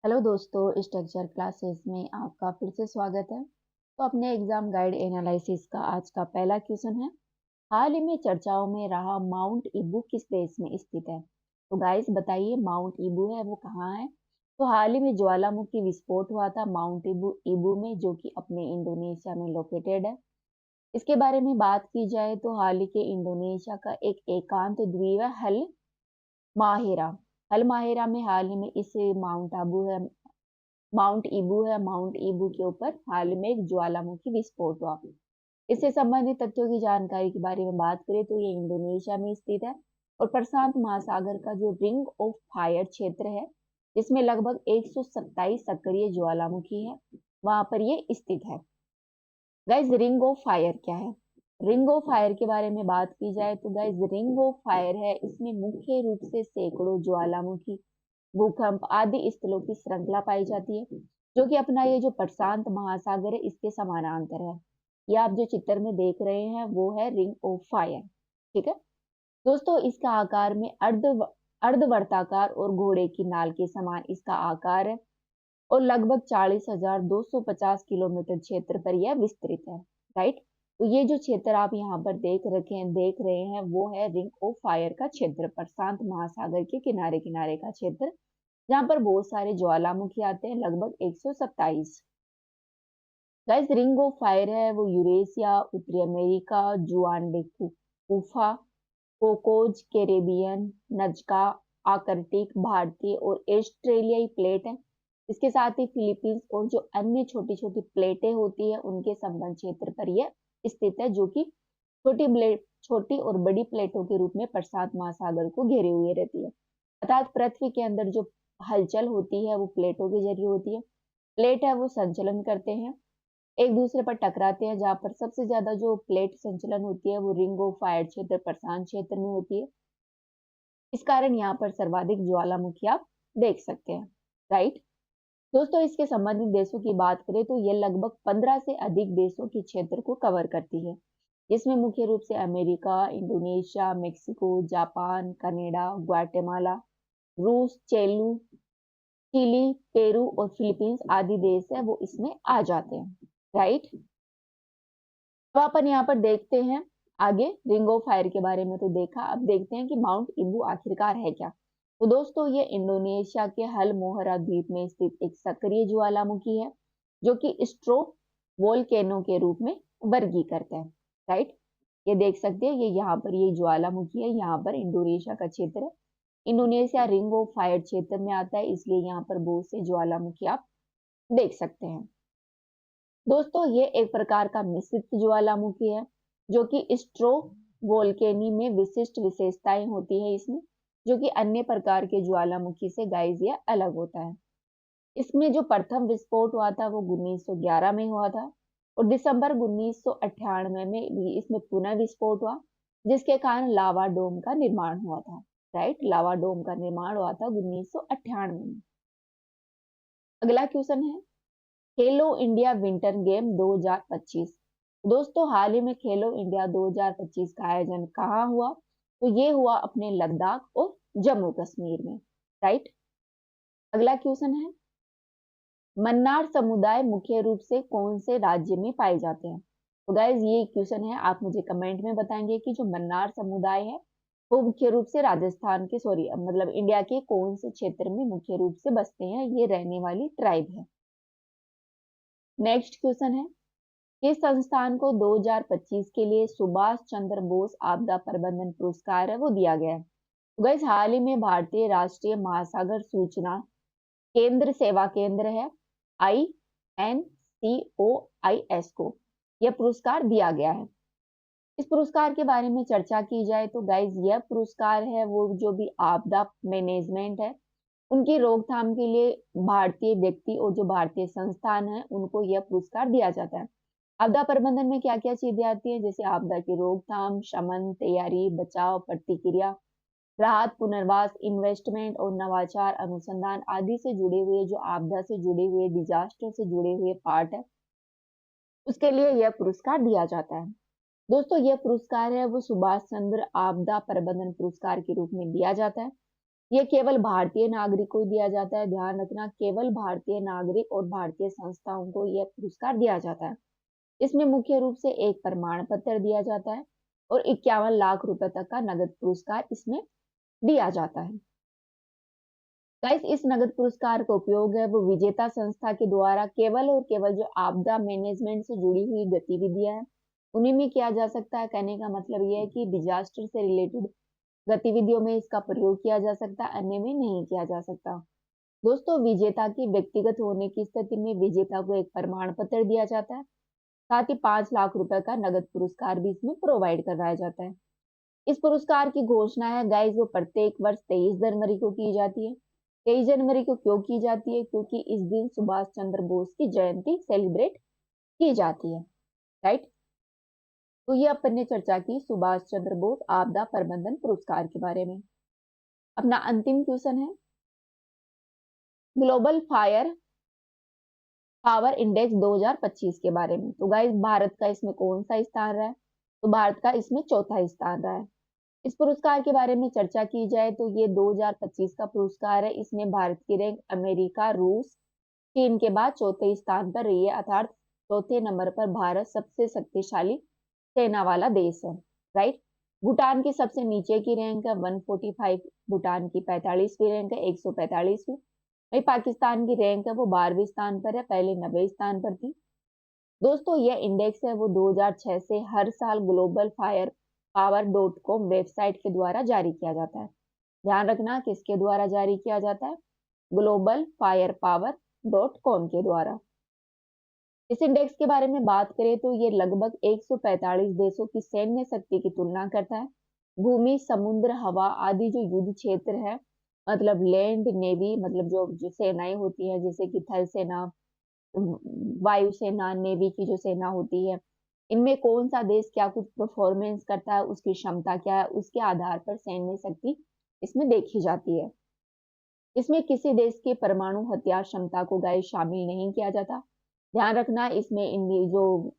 Hello दोस्तों, structure classes में आपका फिर से स्वागत है। तो अपने एग्जाम गाइड एनालिसिस का आज का पहला क्वेश्चन है। हाल ही में चर्चाओं में रहा माउंट ईबू किस देश में स्थित है? तो गाइस बताइए, माउंट ईबू है वो कहाँ है? तो हाल ही में ज्वालामुखी विस्फोट हुआ था माउंट ईबू ईबू में, जो कि अपने इंडोनेशिया में लोकेटेड है। इसके बारे में बात की जाए तो हाल ही के इंडोनेशिया का एक एकांत द्वीप है माहेरा हल माहेरा में हाल ही में इस माउंट ईबू के ऊपर हाल ही में एक ज्वालामुखी विस्फोट हुआ। इससे संबंधित तथ्यों की जानकारी के बारे में बात करें तो ये इंडोनेशिया में स्थित है और प्रशांत महासागर का जो रिंग ऑफ फायर क्षेत्र है, जिसमें लगभग 127 सक्रिय ज्वालामुखी है, वहां पर ये स्थित है। गाइज, रिंग ऑफ फायर क्या है? रिंग ऑफ फायर के बारे में बात की जाए तो गाइज, रिंग ऑफ फायर है, इसमें मुख्य रूप से सैकड़ों ज्वालामुखी, भूकंप आदि स्थलों की श्रृंखला पाई जाती है, जो कि अपना ये जो प्रशांत महासागर है इसके समानांतर है। ये आप जो चित्र में देख रहे हैं वो है रिंग ऑफ फायर। ठीक है दोस्तों, इसका आकार में अर्धवर्ताकार और घोड़े की नाल के समान इसका आकार है और लगभग 40,250 किलोमीटर क्षेत्र पर यह विस्तृत है। राइट, तो ये जो क्षेत्र आप यहाँ पर देख रहे हैं वो है रिंग ऑफ फायर का क्षेत्र, प्रशांत महासागर के किनारे किनारे का क्षेत्र, जहां पर बहुत सारे ज्वालामुखी आते हैं, लगभग 127। गाइस, रिंग ऑफ फायर है वो यूरेशिया, उत्तरी अमेरिका, जुआन डे कुफा, कोकोज, कैरेबियन, नजका, आर्कटिक, भारतीय और ऑस्ट्रेलियाई प्लेट है। इसके साथ ही फिलीपींस और जो अन्य छोटी छोटी प्लेटें होती है उनके संबंध क्षेत्र पर यह स्थित है, जो कि छोटी और बड़ी प्लेटों के रूप में प्रशांत महासागर को घेरे हुए रहती है। अर्थात पृथ्वी के अंदर जो हलचल होती है वो प्लेटों के जरिए होती है। प्लेट है वो संचलन करते हैं, एक दूसरे पर टकराते हैं। जहां पर सबसे ज्यादा जो प्लेट संचलन होती है वो रिंग ऑफ फायर क्षेत्र, प्रशांत क्षेत्र में होती है। इस कारण यहाँ पर सर्वाधिक ज्वालामुखी आप देख सकते हैं। राइट दोस्तों, इसके संबंधित देशों की बात करें तो यह लगभग 15 से अधिक देशों के क्षेत्र को कवर करती है, जिसमें मुख्य रूप से America, Indonesia, Mexico, Japan, Canada, Guatemala, रूस, चिली, पेरू और फिलीपींस आदि देश है वो इसमें आ जाते हैं। राइट, अब अपन यहाँ पर देखते हैं आगे रिंग ऑफ फायर के बारे में। तो देखा, अब देखते हैं कि माउंट ईबू आखिरकार है क्या। तो दोस्तों, ये इंडोनेशिया के हल मोहरा द्वीप में स्थित एक सक्रिय ज्वालामुखी है, जो कि स्ट्रो वोल्केनो के रूप में वर्गीकृत है। राइट, ये देख सकते हैं, ये यहाँ पर ये ज्वालामुखी है, यहाँ पर इंडोनेशिया का क्षेत्र है। इंडोनेशिया रिंग ऑफ फायर क्षेत्र में आता है, इसलिए यहाँ पर बहुत से ज्वालामुखी आप देख सकते हैं। दोस्तों, ये एक प्रकार का मिश्रित ज्वालामुखी है, जो कि स्ट्रो वोल्केनी में विशिष्ट विशेषताएं होती है इसमें, जो कि अन्य प्रकार के ज्वालामुखी से गाइस ये अलग होता है। इसमें जो प्रथम विस्फोट हुआ था वो 1911 में हुआ था और दिसंबर 1998 में भी इसमें पुनः विस्फोट हुआ, जिसके कारण लावा डोम का निर्माण हुआ था। राइट, लावा डोम का निर्माण हुआ था 1998 में। अगला क्वेश्चन है, खेलो इंडिया विंटर गेम 2025। दोस्तों, हाल ही में खेलो इंडिया 2025 का आयोजन कहाँ हुआ? तो ये हुआ अपने लद्दाख और जम्मू कश्मीर में। राइट, अगला क्वेश्चन है, मन्नार समुदाय मुख्य रूप से कौन से राज्य में पाए जाते हैं? तो गाइज, ये क्वेश्चन है, आप मुझे कमेंट में बताएंगे कि जो मन्नार समुदाय है वो मुख्य रूप से राजस्थान के मतलब इंडिया के कौन से क्षेत्र में मुख्य रूप से बसते हैं, ये रहने वाली ट्राइब है। नेक्स्ट क्वेश्चन है, किस संस्थान को 2025 के लिए सुभाष चंद्र बोस आपदा प्रबंधन पुरस्कार है वो दिया गया है? तो गाइस, हाल ही में भारतीय राष्ट्रीय महासागर सूचना केंद्र सेवा केंद्र है INCOIS को यह पुरस्कार दिया गया है। इस पुरस्कार के बारे में चर्चा की जाए तो गाइस, यह पुरस्कार है वो जो भी आपदा मैनेजमेंट है उनकी रोकथाम के लिए भारतीय व्यक्ति और जो भारतीय संस्थान है उनको यह पुरस्कार दिया जाता है। आपदा प्रबंधन में क्या क्या चीजें आती है, जैसे आपदा की रोकथाम, शमन, तैयारी, बचाव, प्रतिक्रिया, राहत, पुनर्वास, इन्वेस्टमेंट और नवाचार, अनुसंधान आदि से जुड़े हुए, जो आपदा से जुड़े हुए, डिजास्टर से जुड़े हुए पार्ट है, उसके लिए यह पुरस्कार दिया जाता है। दोस्तों, यह पुरस्कार है वो सुभाष चंद्र आपदा प्रबंधन पुरस्कार के रूप में दिया जाता है। ये केवल भारतीय नागरिक को ही दिया जाता है, ध्यान रखना, केवल भारतीय नागरिक और भारतीय संस्थाओं को यह पुरस्कार दिया जाता है। इसमें मुख्य रूप से एक प्रमाण पत्र दिया जाता है और 51 लाख रुपए तक का नगद पुरस्कार इसमें दिया जाता है। गाइस, इस नगद पुरस्कार का उपयोग है वो विजेता संस्था के द्वारा केवल और केवल जो आपदा मैनेजमेंट से जुड़ी हुई गतिविधियां हैं उन्हीं में किया जा सकता है। कहने का मतलब ये है कि डिजास्टर से रिलेटेड गतिविधियों में इसका प्रयोग किया जा सकता है, अन्य में नहीं किया जा सकता। दोस्तों, विजेता की व्यक्तिगत होने की स्थिति में विजेता को एक प्रमाण पत्र दिया जाता है, साथ ही 5 लाख रुपए का नगद पुरस्कार भी इसमें प्रोवाइड करवाया जाता है। इस पुरस्कार की घोषणा है गाइस वो प्रत्येक वर्ष 23 जनवरी को की जाती है। 23 जनवरी को क्यों की जाती है? क्योंकि इस दिन सुभाष चंद्र बोस की जयंती सेलिब्रेट की जाती है, राइट। तो ये अपन ने चर्चा की सुभाष चंद्र बोस आपदा प्रबंधन पुरस्कार के बारे में। अपना अंतिम क्वेश्चन है ग्लोबल फायर पावर इंडेक्स 2025 के बारे में। तो गाइस, भारत का इसमें कौन सा स्थान रहा है? तो भारत का इसमें चौथा स्थान रहा है। इस पुरस्कार के बारे में चर्चा की जाए तो ये 2025 का पुरस्कार है। इसमें भारत की रैंक अमेरिका, रूस, चीन के बाद चौथे स्थान पर रही है, अर्थात चौथे नंबर पर भारत सबसे शक्तिशाली सेना वाला देश है, राइट। भूटान की सबसे नीचे की रैंक है 145, भूटान की 45वीं रैंक है 145वीं। वही पाकिस्तान की रैंक है वो 12वें स्थान पर है, पहले 90 स्थान पर थी। दोस्तों, यह इंडेक्स है वो 2006 से हर साल ग्लोबल फायर पावर.com वेबसाइट के द्वारा जारी किया जाता है। ध्यान रखना, किसके द्वारा जारी किया जाता है? ग्लोबल फायर पावर.com के द्वारा। इस इंडेक्स के बारे में बात करें तो ये लगभग 145 देशों की सैन्य शक्ति की तुलना करता है। भूमि, समुद्र, हवा आदि जो युद्ध क्षेत्र है, मतलब लैंड नेवी, मतलब जो सेनाएं होती है जैसे कि थल सेना, वायुसेना, नेवी की जो सेना होती है, इनमें कौन सा देश क्या कुछ परफॉर्मेंस करता है, उसकी क्षमता क्या है, उसके आधार पर सैन्य शक्ति इसमें देखी जाती है। इसमें किसी देश की परमाणु हथियार क्षमता को गाइस शामिल नहीं किया जाता। ध्यान रखना, इसमें जो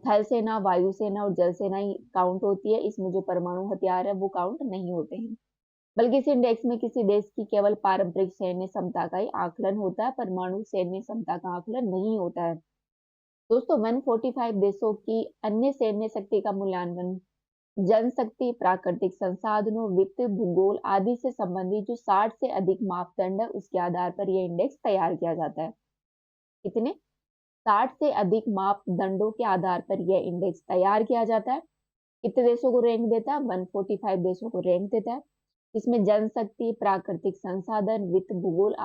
थल सेना, वायुसेना और जल सेना ही काउंट होती है, इसमें जो परमाणु हथियार है वो काउंट नहीं होते हैं। बल्कि इस इंडेक्स में किसी देश की केवल पारंपरिक सैन्य क्षमता का ही आकलन होता है, परमाणु सैन्य क्षमता का आकलन नहीं होता है। दोस्तों, 145 देशों की अन्य सैन्य शक्ति का मूल्यांकन जनशक्ति, प्राकृतिक संसाधनों, वित्त, भूगोल आदि से संबंधित जो 60 से अधिक मापदंड है उसके आधार पर यह इंडेक्स तैयार किया जाता है। कितने? 60 से अधिक मापदंडों के आधार पर यह इंडेक्स तैयार किया जाता है। कितने देशों को रैंक देता है? 145 देशों को रैंक देता है। इसमें जनशक्ति, प्राकृतिक संसाधन, वित्त, भूगोल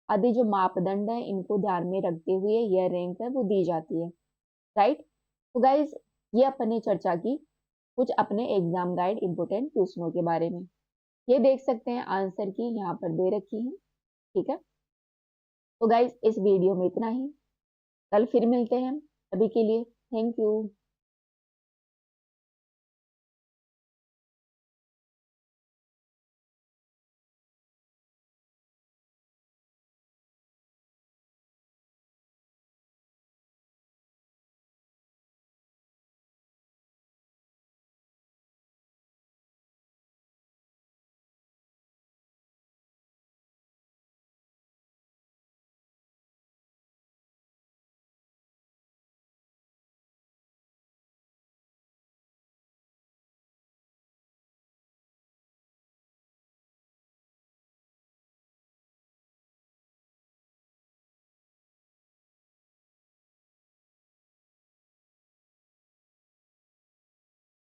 आदि जो मापदंड है इनको ध्यान में रखते हुए यह रैंक है वो दी जाती है, राइट। तो गाइज, ये अपन ने चर्चा की कुछ अपने एग्जाम गाइड इंपोर्टेंट क्वेश्चनों के बारे में। ये देख सकते हैं आंसर की यहाँ पर दे रखी है, ठीक है। तो गाइज, इस वीडियो में इतना ही, कल फिर मिलते हैं। अभी के लिए थैंक यू।